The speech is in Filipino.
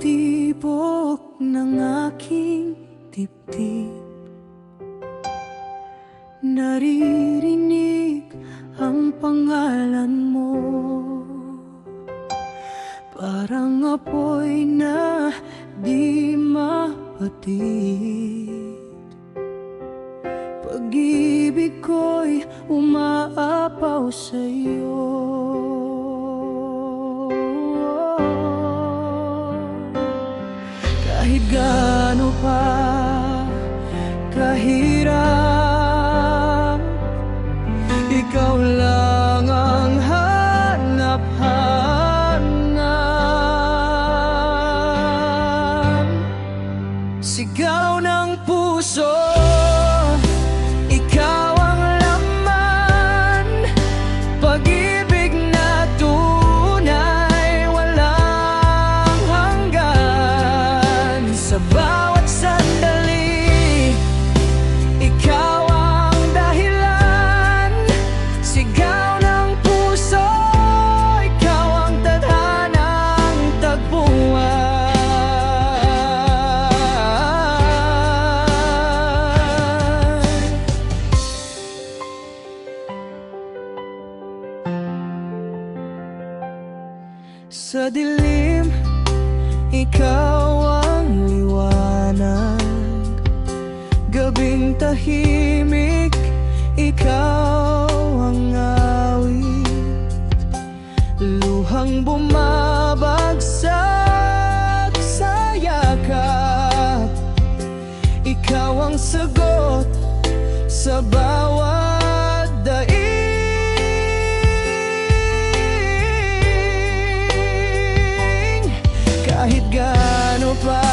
tibok ng aking dibdib. Naririnig ang pangalan mo, parang apoy na di mapatid. Pag-ibig ko'y umaapaw sa'yo. Kahit gaano pa kahirap, ikaw lang ang hanap-hanap. Sigaw ng puso, ikaw ang laman. Pag-ibig na tunay, walang hanggan. Sa bawat sandali, ikaw ang dahilan. Sigaw ng puso, ikaw ang tadhanang tagpuan. Sa dilim, ikaw ang liwanag. Gabing tahimik, ikaw ang awit. Luhang bumabagsak sa yakap, ikaw ang sagot sa bawat daig. Kahit gaano pa